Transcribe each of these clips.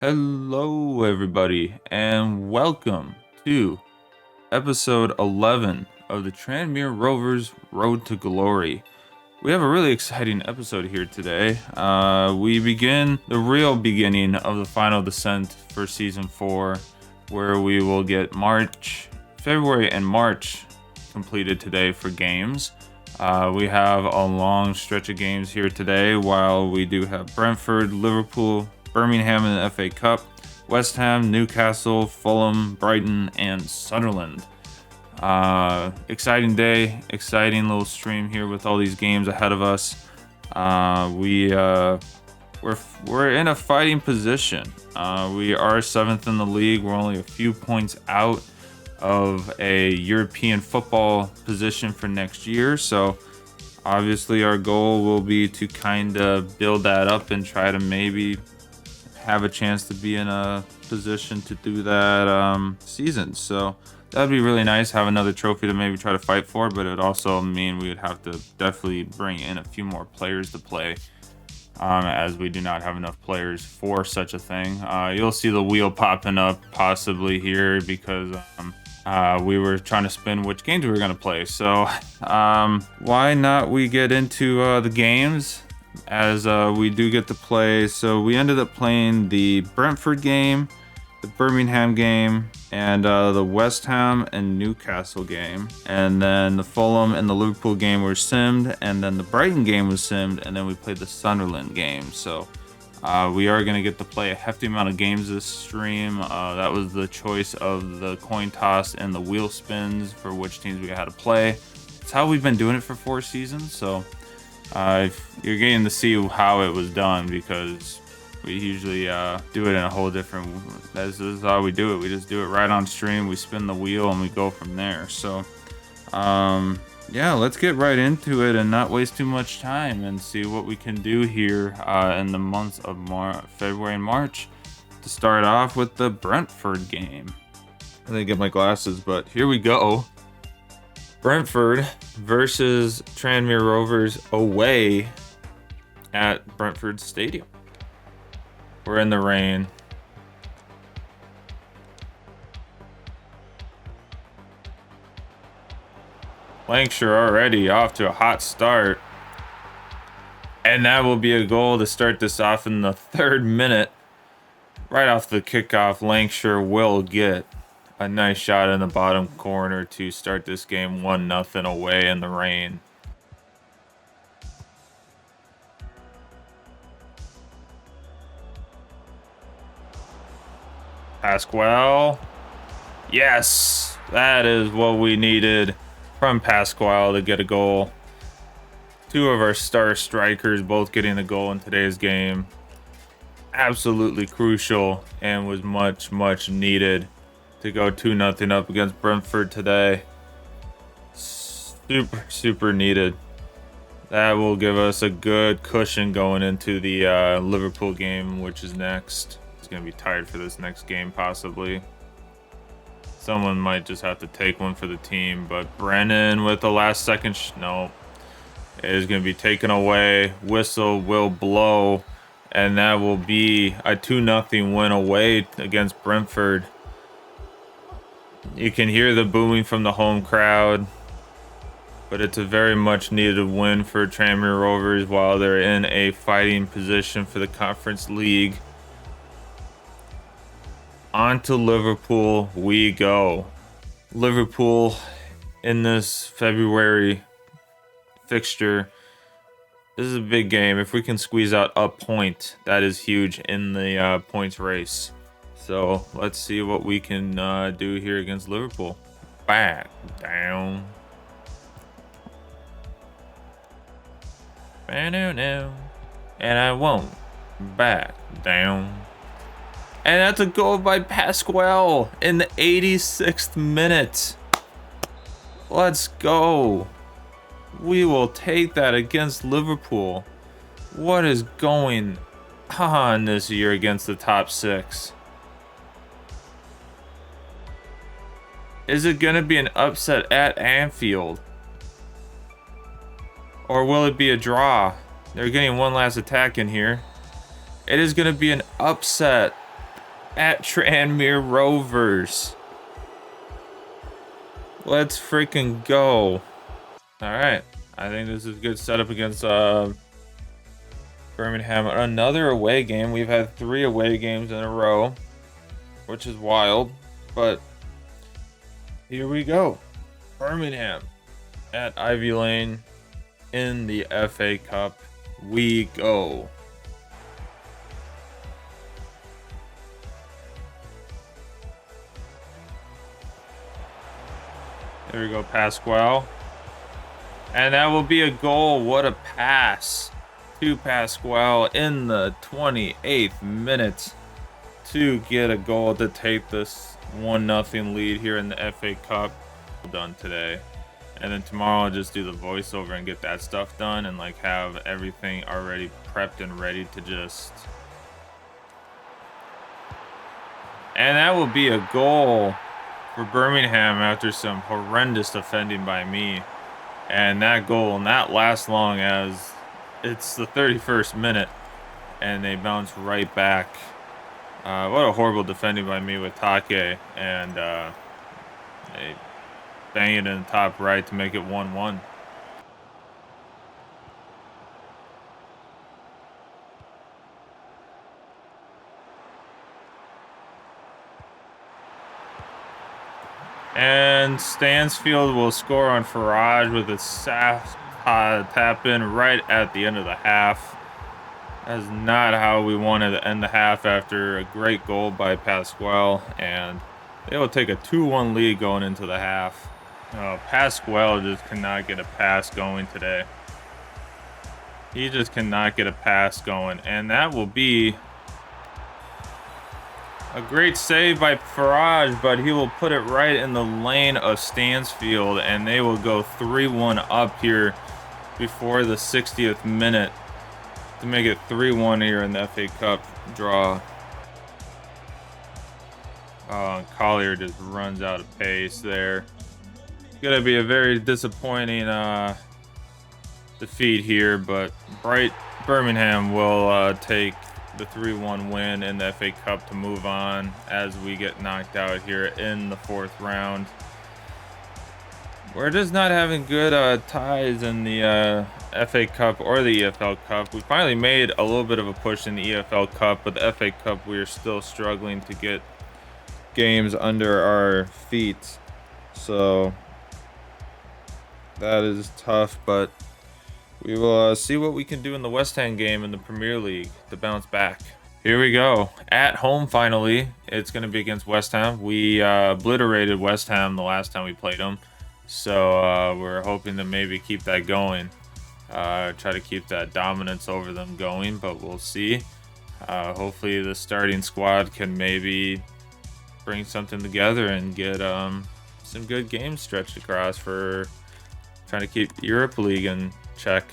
Hello, everybody, and welcome to episode 11 of the Tranmere Rovers Road to Glory. We have a really exciting episode here today. We begin the real beginning of the final descent for season 4, where we will get February, and March completed today for games. We have a long stretch of games here today, while we do have Brentford, Liverpool, Birmingham in the FA Cup, West Ham, Newcastle, Fulham, Brighton, and Sunderland. Exciting day, exciting little stream here with all these games ahead of us. We're in a fighting position. We are 7th in the league. We're only a few points out of a European football position for next year. So obviously our goal will be to kind of build that up and try to maybe have a chance to be in a position to do that season. So that'd be really nice, have another trophy to maybe try to fight for, but it would also mean we would have to definitely bring in a few more players to play, as we do not have enough players for such a thing. You'll see the wheel popping up possibly here because we were trying to spin which games we were going to play. So why not we get into the games, as we do get to play. So we ended up playing the Brentford game, the Birmingham game, and the West Ham and Newcastle game. And then the Fulham and the Liverpool game were simmed, and then the Brighton game was simmed, and then we played the Sunderland game. So we are going to get to play a hefty amount of games this stream. That was the choice of the coin toss and the wheel spins for which teams we had to play. It's how we've been doing it for 4 seasons. So you're getting to see how it was done, because we usually do it in a whole different. This is how we do it. We just do it right on stream. We spin the wheel and we go from there. So, yeah, let's get right into it and not waste too much time and see what we can do here in the months of February and March. To start off with the Brentford game. I didn't get my glasses, but here we go. Brentford versus Tranmere Rovers away at Brentford Stadium. We're in the rain. Lancashire already off to a hot start. And that will be a goal to start this off in the 3rd minute. Right off the kickoff, Lancashire will get a nice shot in the bottom corner to start this game 1-0 away in the rain. Pasquale. Yes, that is what we needed from Pasquale to get a goal. 2 of our star strikers both getting a goal in today's game. Absolutely crucial, and was much needed to go 2-0 up against Brentford today. Super needed. That will give us a good cushion going into the Liverpool game, which is next. It's going to be tired for this next game, possibly. Someone might just have to take one for the team, but Brennan with the last second. No. It is going to be taken away. Whistle will blow, and that will be a 2-0 win away against Brentford. You can hear the booming from the home crowd, but it's a very much needed win for Tranmere Rovers while they're in a fighting position for the Conference League. On to Liverpool we go. Liverpool in this February fixture. This is a big game. If we can squeeze out a point, that is huge in the points race. So let's see what we can do here against Liverpool. Back down. And I won't back down. And that's a goal by Pasquale in the 86th minute. Let's go. We will take that against Liverpool. What is going on this year against the top 6? Is it going to be an upset at Anfield? Or will it be a draw? They're getting one last attack in here. It is going to be an upset. at Tranmere Rovers. Let's freaking go. All right. I think this is a good setup against Birmingham. Another away game. We've had 3 away games in a row, which is wild. But here we go. Birmingham at Ivy Lane in the FA Cup. We go. There we go, Pasquale. And that will be a goal. What a pass to Pasquale in the 28th minute to get a goal to take this 1-0 lead here in the FA Cup. Done today. And then tomorrow I'll just do the voiceover and get that stuff done and like have everything already prepped and ready to just... And that will be a goal for Birmingham after some horrendous defending by me. And that goal will not last long, as it's the 31st minute and they bounce right back. What a horrible defending by me with Take, and they bang it in the top right to make it 1-1. And Stansfield will score on Farage with a tap in right at the end of the half. That's not how we wanted to end the half after a great goal by Pasquale, and they will take a 2-1 lead going into the half. Oh, Pasquale just cannot get a pass going today. He just cannot get a pass going, and that will be a great save by Farage, but he will put it right in the lane of Stansfield, and they will go 3-1 up here before the 60th minute to make it 3-1 here in the FA Cup draw. Collier just runs out of pace there. It's gonna be a very disappointing defeat here, but Birmingham will take the 3-1 win in the FA Cup to move on as we get knocked out here in the 4th round. We're just not having good ties in the FA Cup or the EFL Cup. We finally made a little bit of a push in the EFL Cup, but the FA Cup we are still struggling to get games under our feet. So that is tough, but we will see what we can do in the West Ham game in the Premier League to bounce back. Here we go. At home, finally. It's going to be against West Ham. We obliterated West Ham the last time we played them. So we're hoping to maybe keep that going. Try to keep that dominance over them going, but we'll see. Hopefully the starting squad can maybe bring something together and get some good games stretched across for trying to keep Europa League in check.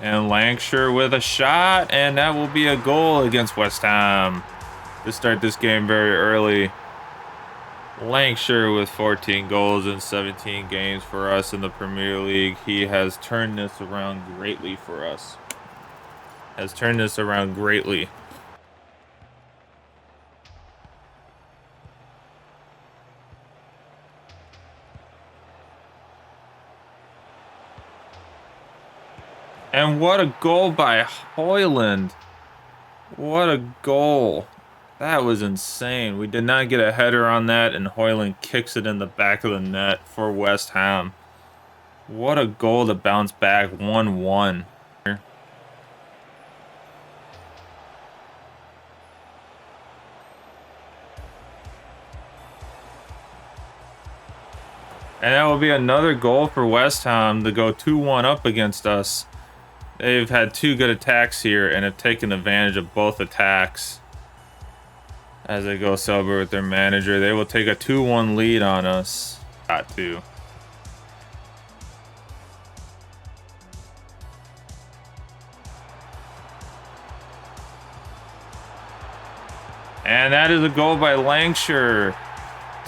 And Lancashire with a shot, and that will be a goal against West Ham to start this game very early. Lancashire with 14 goals in 17 games for us in the Premier League. He has turned this around greatly for us. Has turned this around greatly. And what a goal by Hoyland. What a goal. That was insane. We did not get a header on that, and Hoyland kicks it in the back of the net for West Ham. What a goal to bounce back 1-1. And that will be another goal for West Ham to go 2-1 up against us. They've had 2 good attacks here and have taken advantage of both attacks. As they go sober with their manager, they will take a 2-1 lead on us. Got to. And that is a goal by Lancashire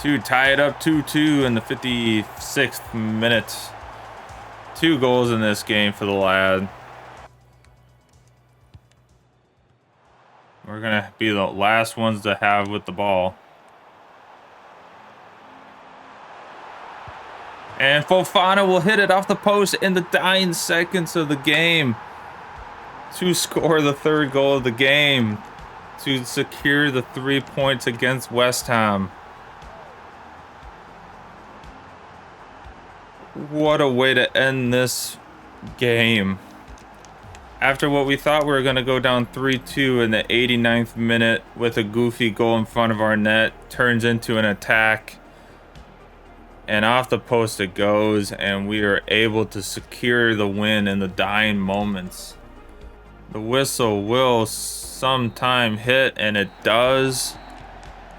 to tie it up 2-2 in the 56th minute 2 goals in this game for the lad. We're going to be the last ones to have with the ball. And Fofana will hit it off the post in the dying seconds of the game to score the 3rd goal of the game to secure the 3 points against West Ham. What a way to end this game. After what we thought we were going to go down 3-2 in the 89th minute with a goofy goal in front of our net, turns into an attack. And off the post it goes, and we are able to secure the win in the dying moments. The whistle will sometime hit, and it does.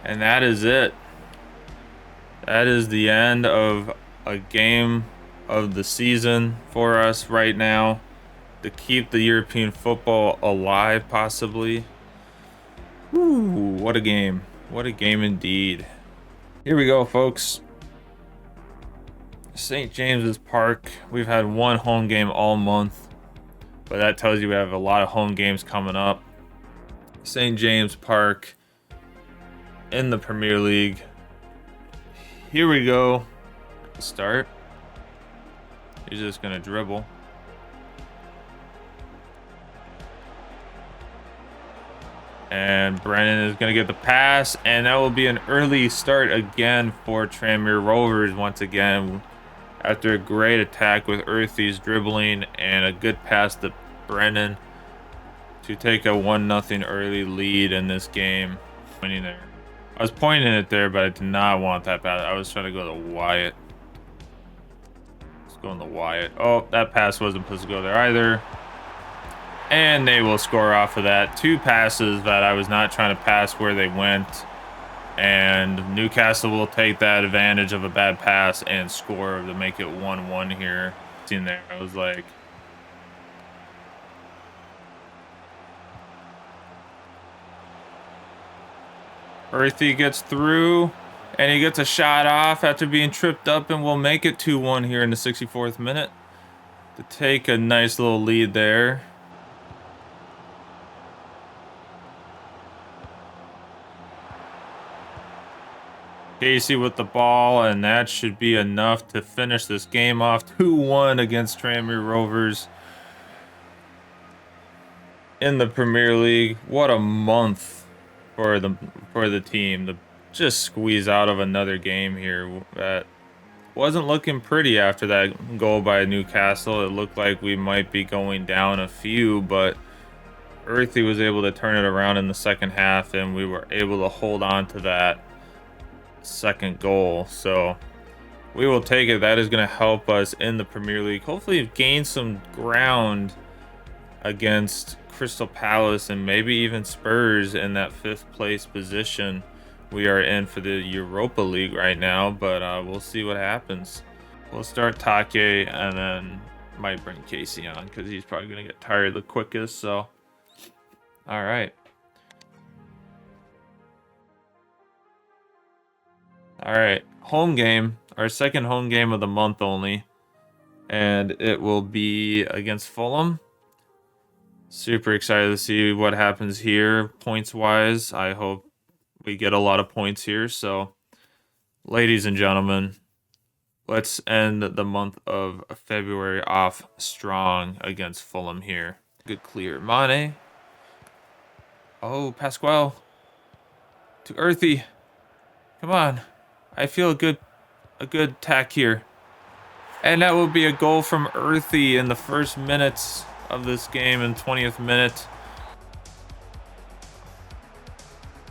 And that is it. That is the end of a game of the season for us right now, to keep the European football alive, possibly. Woo, what a game. What a game indeed. Here we go, folks. St. James's Park. We've had 1 home game all month, but that tells you we have a lot of home games coming up. St. James Park in the Premier League. Here we go. Start. He's just going to dribble. And Brennan is going to get the pass, and that will be an early start again for Tranmere Rovers once again. After a great attack with Earthy's dribbling and a good pass to Brennan to take a 1-0 early lead in this game. I was pointing it there, but I did not want that pass. I was trying to go to Wyatt. Let's go in the Wyatt. Oh, that pass wasn't supposed to go there either. And they will score off of that. 2 passes that I was not trying to pass where they went. And Newcastle will take that advantage of a bad pass and score to make it 1-1 here. In there, I was like, Earthy gets through, and he gets a shot off after being tripped up, and we'll make it 2-1 here in the 64th minute to take a nice little lead there. Casey with the ball, and that should be enough to finish this game off 2-1 against Tranmere Rovers in the Premier League. What a month for the team to just squeeze out of another game here. That wasn't looking pretty after that goal by Newcastle. It looked like we might be going down a few, but Earthy was able to turn it around in the second half, and we were able to hold on to that 2nd goal. So we will take it. That is going to help us in the Premier League, hopefully gain some ground against Crystal Palace and maybe even Spurs in that 5th place position we are in for the Europa League right now, but we'll see what happens. We'll start Take and then might bring Casey on because he's probably going to get tired the quickest. So all right. All right, home game, our 2nd home game of the month only, and it will be against Fulham. Super excited to see what happens here points-wise. I hope we get a lot of points here. So, ladies and gentlemen, let's end the month of February off strong against Fulham here. Good clear. Mane. Oh, Pasquale. To Earthy. Come on. I feel a good tack here. And that will be a goal from Earthy in the first minutes of this game in 20th minute.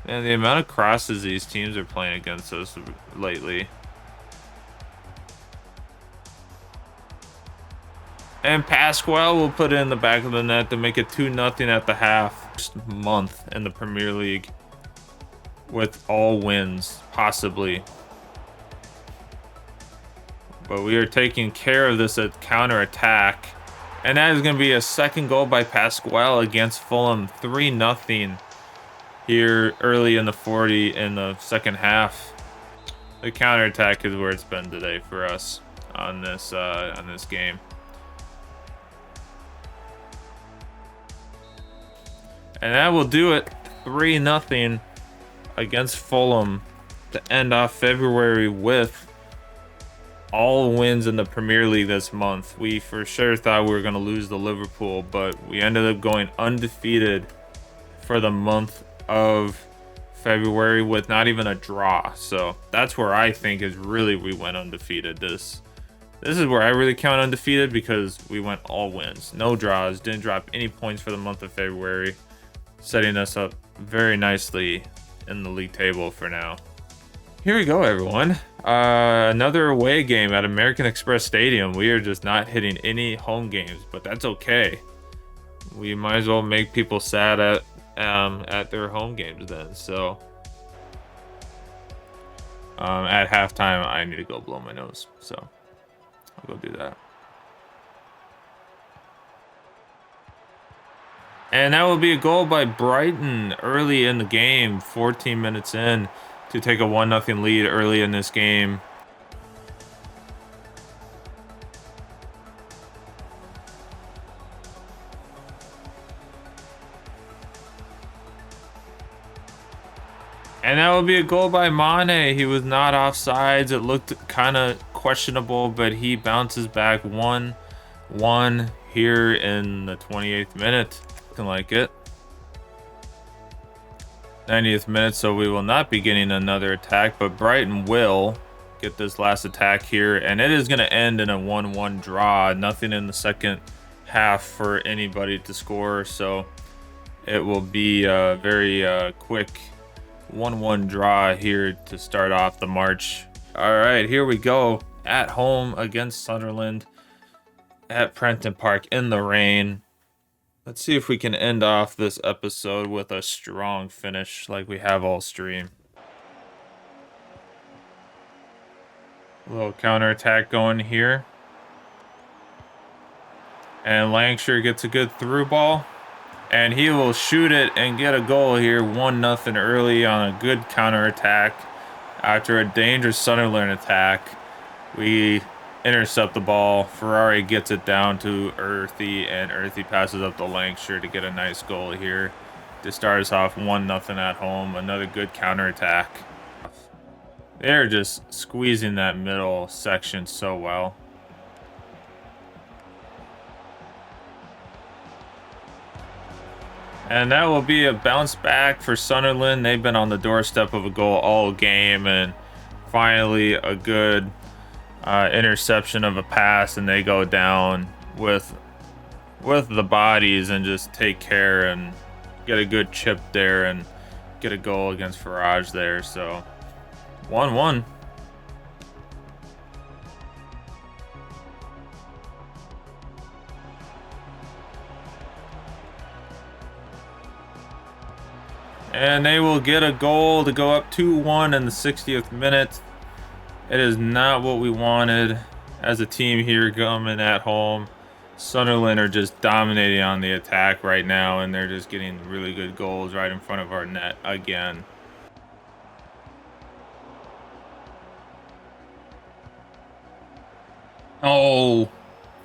And the amount of crosses these teams are playing against us lately. And Pasquale will put it in the back of the net to make it 2-0 at the half. First month in the Premier League with all wins, possibly. But we are taking care of this counter attack. And that is going to be a 2nd goal by Pasquale against Fulham. 3-0 here early in the 40 in the 2nd half. The counter attack is where it's been today for us on this game. And that will do it. 3-0 against Fulham to end off February with all wins in the Premier League this month. We for sure thought we were going to lose to Liverpool, but we ended up going undefeated for the month of February with not even a draw. So that's where I think is really we went undefeated. This is where I really count undefeated, because we went all wins, no draws, didn't drop any points for the month of February, setting us up very nicely in the league table for now. Here we go, everyone. Another away game at American Express Stadium. We are just not hitting any home games, but that's okay. We might as well make people sad at their home games then. So at halftime, I need to go blow my nose, so I'll go do that. And that will be a goal by Brighton early in the game, 14 minutes in, to take a 1-0 lead early in this game. And that will be a goal by Mane. He was not offsides. It looked kind of questionable, but he bounces back 1-1 here in the 28th minute. Looking like it. 90th minute, so we will not be getting another attack, but Brighton will get this last attack here, and it is going to end in a 1-1 draw. Nothing in the second half for anybody to score, so it will be a very quick 1-1 draw here to start off the march. All right, here we go. At home against Sunderland at Prenton Park in the rain. Let's see if we can end off this episode with a strong finish like we have all stream. A little counterattack going here. And Lancashire gets a good through ball. And he will shoot it and get a goal here. 1-0 early on a good counterattack. After a dangerous Sunderland attack, we intercept the ball. Ferrari gets it down to Earthy, and Earthy passes up to Lancashire to get a nice goal here to start us off 1-0 at home. Another good counterattack. They're just squeezing that middle section so well. And that will be a bounce back for Sunderland. They've been on the doorstep of a goal all game, and finally a good interception of a pass, and they go down with the bodies and just take care and get a good chip there and get a goal against Farage there. So 1-1. And they will get a goal to go up 2-1 in the 60th minute. It is not what we wanted as a team here coming at home. Sunderland are just dominating on the attack right now, and they're just getting really good goals right in front of our net again. Oh,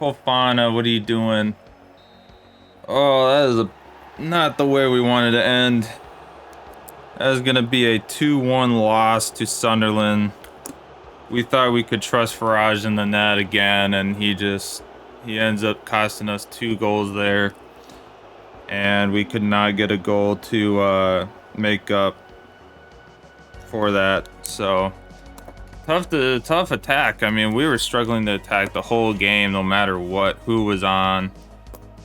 Fofana, what are you doing? Oh, that is not the way we wanted to end. That is going to be a 2-1 loss to Sunderland. We thought we could trust Farage in the net again, and he ends up costing us 2 goals there. And we could not get a goal to make up for that. So tough attack. I mean, we were struggling to attack the whole game no matter who was on.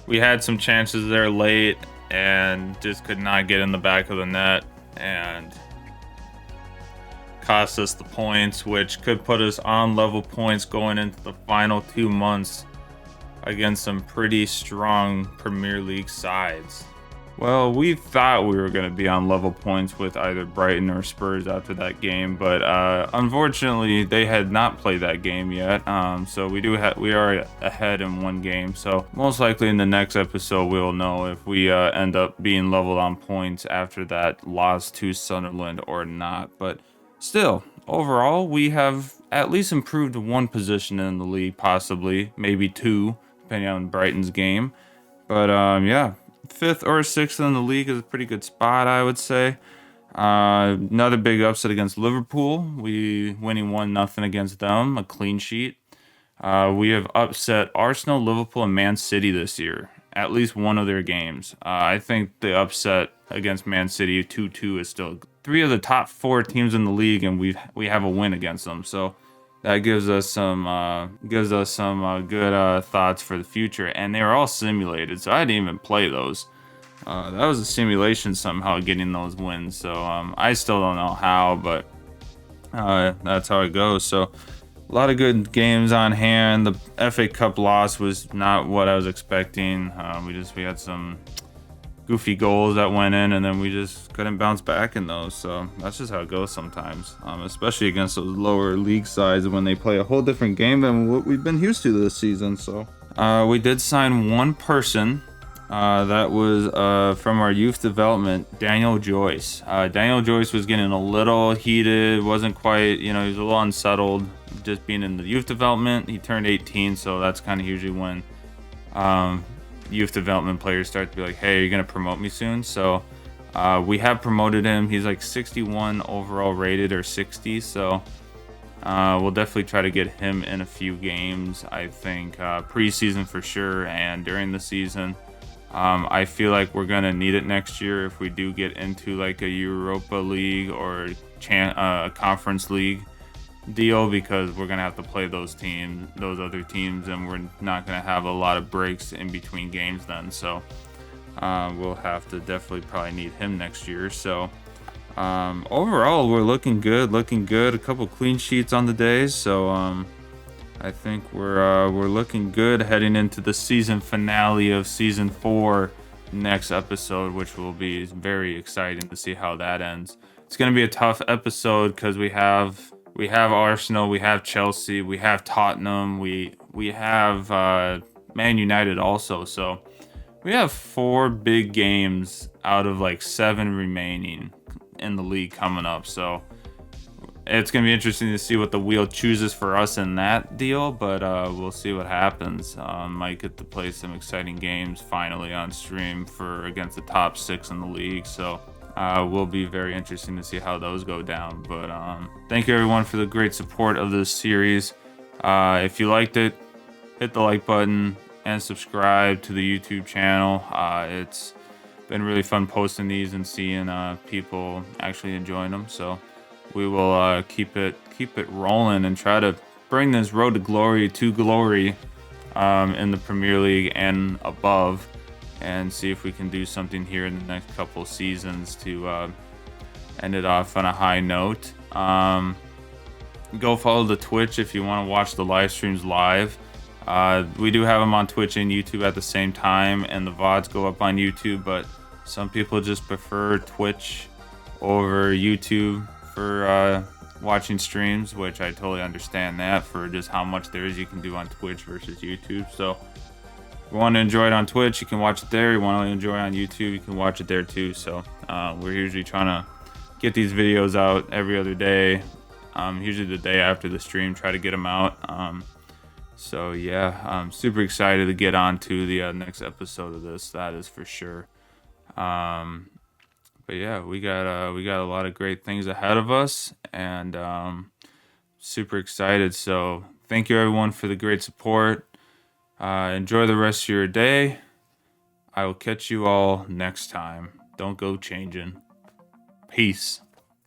We had some chances there late and just could not get in the back of the net, and cost us the points, which could put us on level points going into the final 2 months against some pretty strong Premier League sides. Well, we thought we were going to be on level points with either Brighton or Spurs after that game, but unfortunately they had not played that game yet. So we are ahead in 1 game. So most likely in the next episode we'll know if we end up being leveled on points after that loss to Sunderland or not. But still, overall, we have at least improved 1 position in the league, possibly maybe 2, depending on Brighton's game. But yeah. fifth or sixth in the league is a pretty good spot, I would say. Another big upset against Liverpool. We winning 1-0 against them, a clean sheet. We have upset Arsenal, Liverpool, and Man City this year. At least one of their games. I think the upset against Man City 2-2 is still 3 of the top 4 teams in the league, and we have a win against them. So that gives us some good thoughts for the future. And they were all simulated, so I didn't even play those. That was a simulation somehow getting those wins. So I still don't know how, but that's how it goes. So a lot of good games on hand. The FA Cup loss was not what I was expecting. We had some goofy goals that went in, and then we just couldn't bounce back in those. So that's just how it goes sometimes, especially against those lower league sides when they play a whole different game than what we've been used to this season. So we did sign one person. That was from our youth development, Daniel Joyce. Daniel Joyce was getting a little heated, wasn't quite, he was a little unsettled just being in the youth development. He turned 18, so that's kind of usually when youth development players start to be like, hey, you're going to promote me soon. So we have promoted him. He's like 61 overall rated, or 60, so we'll definitely try to get him in a few games, I think, preseason for sure, and during the season. I feel like we're going to need it next year if we do get into like a Europa League or a Conference League deal, because we're going to have to play those other teams, and we're not going to have a lot of breaks in between games then. So we'll have to definitely probably need him next year. So overall, we're looking good. A couple clean sheets on the days. So I think we're looking good heading into the season finale of season 4 next episode, which will be very exciting to see how that ends. It's going to be a tough episode because we have Arsenal, we have Chelsea, we have Tottenham, we have Man United also. So we have 4 big games out of like 7 remaining in the league coming up. So it's going to be interesting to see what the wheel chooses for us in that deal, but we'll see what happens. Might get to play some exciting games finally on stream against the top 6 in the league, so will be very interesting to see how those go down. But thank you everyone for the great support of this series. If you liked it, hit the like button and subscribe to the YouTube channel. It's been really fun posting these and seeing people actually enjoying them, so we will keep it rolling and try to bring this road to glory in the Premier League and above, and see if we can do something here in the next couple seasons to end it off on a high note. Go follow the Twitch if you want to watch the live streams live. We do have them on Twitch and YouTube at the same time, and the VODs go up on YouTube, but some people just prefer Twitch over YouTube for watching streams, which I totally understand that, for just how much there is you can do on Twitch versus YouTube. So if you want to enjoy it on Twitch, you can watch it there. You want to enjoy it on YouTube, you can watch it there too. So we're usually trying to get these videos out every other day, usually the day after the stream, try to get them out. So yeah, I'm super excited to get on to the next episode of this, that is for sure. But yeah, we got a lot of great things ahead of us, and super excited. So thank you everyone for the great support. Enjoy the rest of your day. I will catch you all next time. Don't go changing. Peace.